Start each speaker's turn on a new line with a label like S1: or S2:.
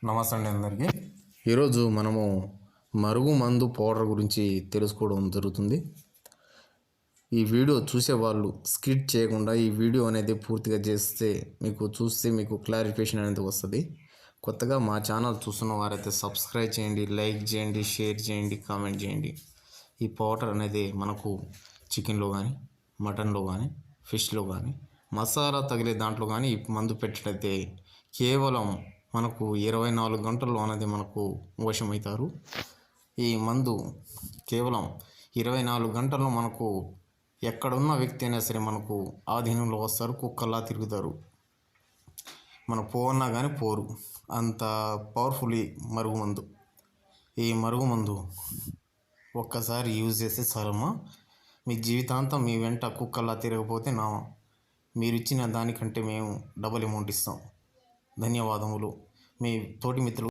S1: నమస్తే అండి అందరికీ. ఈరోజు మనము మరుగుమందు పౌడర్ గురించి తెలుసుకోవడం జరుగుతుంది. ఈ వీడియో చూసేవాళ్ళు స్కిప్ చేయకుండా ఈ వీడియో అనేది పూర్తిగా చేస్తే మీకు క్లారిఫికేషన్ అనేది వస్తుంది. కొత్తగా మా ఛానల్ చూస్తున్న వారైతే సబ్స్క్రైబ్ చేయండి, లైక్ చేయండి, షేర్ చేయండి, కామెంట్ చేయండి. ఈ పౌడర్ అనేది మనకు చికెన్లో కానీ, మటన్లో కానీ, ఫిష్లో కానీ, మసాలా తగిలే దాంట్లో కానీ ఈ మందు పెట్టినట్లయితే కేవలం మనకు 24 గంటల్లో అనేది మనకు వశమవుతారు. ఈ మందు కేవలం 24 గంటల్లో మనకు ఎక్కడున్న వ్యక్తి అయినా సరే మనకు ఆధీనంలో వస్తారు, కుక్కల్లా తిరుగుతారు. మన పోవన్నా కానీ పోరు, అంత పవర్ఫుల్ ఈ మరుగుమందు. ఈ మరుగుమందు ఒక్కసారి యూజ్ చేస్తే చాలమ్మా, మీ జీవితాంతం మీ వెంట కుక్కల్లా తిరగకపోతే మీరు ఇచ్చిన దానికంటే మేము డబుల్ అమౌంట్ ఇస్తాం. ధన్యవాదములు. మీ తోటి మిత్రులు.